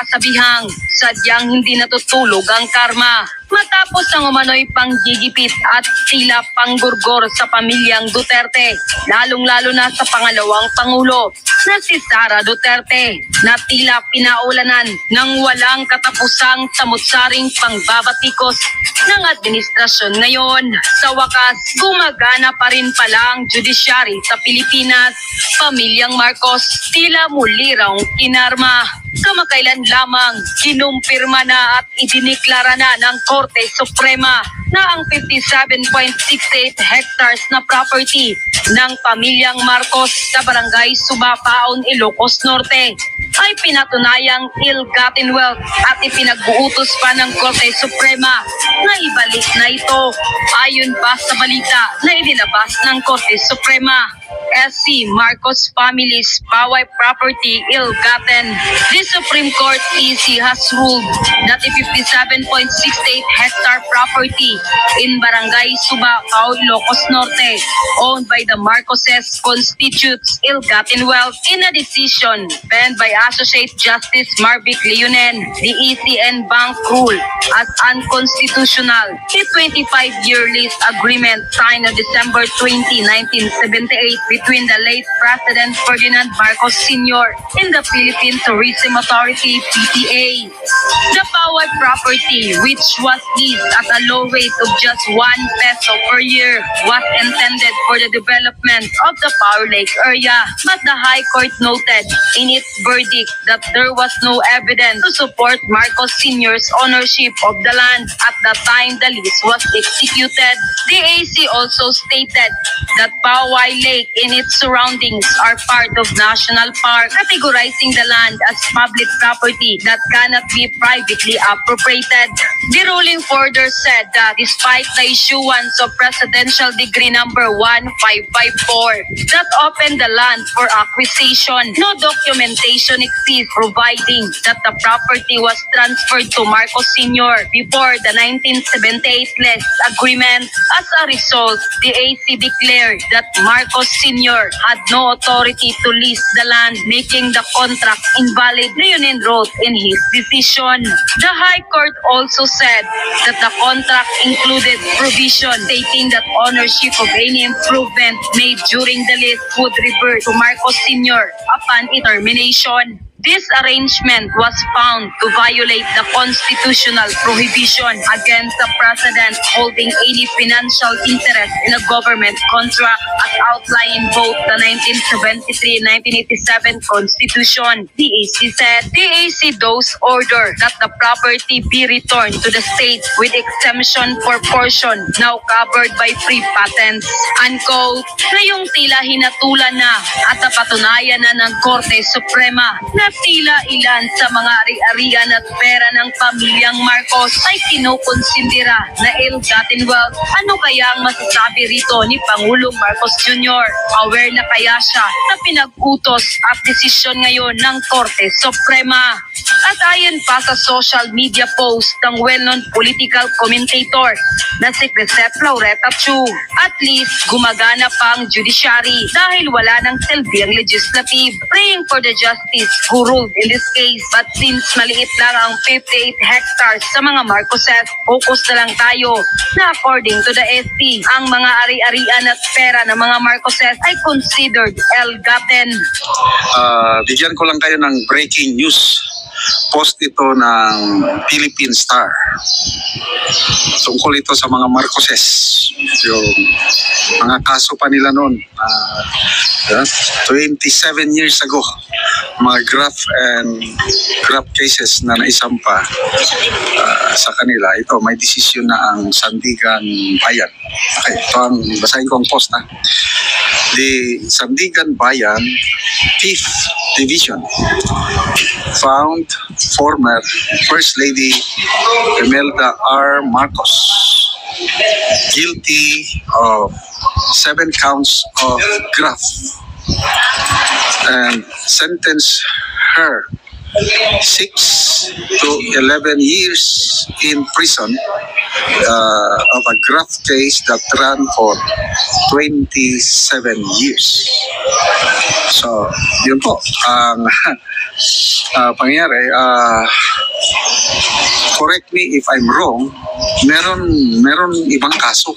kasabihang sadyang hindi natutulog ang karma. Matapos ang umano'y panggigipit at tila panggurgor sa pamilyang Duterte, lalong-lalo na sa pangalawang Pangulo na si Sara Duterte, na tila pinaulanan ng walang katapusang samut-saring pangbabatikos ng administrasyon ngayon. Sa wakas, gumagana pa rin pala ang judiciary sa Pilipinas. Pamilyang Marcos tila muli raw kinarma. Kamakailan lamang kinumpirma na at idiniklara na ng Korte Suprema na ang 57.68 hectares na property ng pamilyang Marcos sa barangay Subapaon, Ilocos Norte ay pinatunayang ill-gotten wealth at ipinagbuutos pa ng Korte Suprema na ibalik na ito. Ayon pa sa balita na inilabas ng Korte Suprema, SC Marcos family's Paway property ill-gotten. The Supreme Court EC has ruled that the 57.68 hectare property in Barangay Subapaw, Ilocos Norte, owned by the Marcoses, constitutes ill-gotten wealth. In a decision penned by Associate Justice Marvic Leonen, the ECN Bank ruled as unconstitutional the 25-year lease agreement signed on December 20, 1978 between the late President Ferdinand Marcos Sr. and the Philippine Tourism Authority, PTA. The Paway property, which was leased at a low rate of just 1 peso per year, was intended for the development of the Power Lake area. But the High Court noted in its verdict that there was no evidence to support Marcos Sr.'s ownership of the land at the time the lease was executed. The AC also stated that Paway Lake and its surroundings are part of National Park, categorizing the land as public property that cannot be privately appropriated. The ruling further said that despite the issuance of Presidential Decree number 1554 that opened the land for acquisition, no documentation exists providing that the property was transferred to Marcos Sr. before the 1978 lease agreement. As a result, the AC declared that Marcos Sr. had no authority to lease the land, making the contract invalid, Leonen wrote in his decision. The High Court also said that the contract included provision stating that ownership of any improvement made during the lease would revert to Marcos Sr. upon its termination. This arrangement was found to violate the constitutional prohibition against the president holding any financial interest in a government contract as outlined in both the 1973 and 1987 Constitution. The AC said the AC thus order that the property be returned to the state with exemption for portion now covered by free patents. Unquote. Ngayong tila hinatulan na at napatunayan na ng Korte Suprema na tila ilan sa mga ari-arian at pera ng pamilyang Marcos ay kinukonsindera na ill-gotten wealth. Ano kaya ang masasabi rito ni Pangulong Marcos Jr.? Aware na kaya siya na pinag-utos at desisyon ngayon ng Korte Suprema? At ayon pa sa social media post ng well-known political commentator na si Crisette Laureta Chu, at least gumagana pa ang judiciary dahil wala ng silbi ang legislative, praying for the justice who ruled in this case. But since maliit lang ang 58 hectares sa mga Marcoses, focus na lang tayo na according to the ST, ang mga ari-arian at pera ng mga Marcoses ay considered ill-gotten. Bigyan ko lang kayo ng breaking news. Post ito ng Philippine Star. Tungkol ito sa mga Marcoses. Yung mga kaso pa nila noon. 27 years ago. Mga graft cases na naisampa sa kanila. Ito, may desisyon na ang Sandigan Bayan. Okay, ito ang basahin ko ang post. The Sandigan Bayan 5th Division found former First Lady Imelda R. Marcos guilty of 7 counts of graft and sentenced her 6 to 11 years in prison of a graft case that ran for 27 years. So, yun po ang pangyayari, correct me if I'm wrong, meron ibang kaso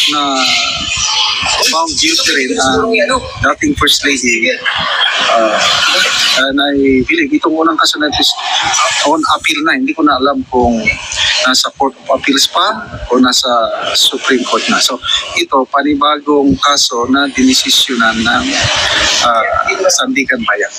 na found guilty rin ang dating First Lady. And I believe itong unang kaso na ito is on appeal na. Hindi ko na alam kung nasa Court of Appeals pa o nasa Supreme Court na. So ito, panibagong kaso na dinesisyonan ng Sandigan Bayan.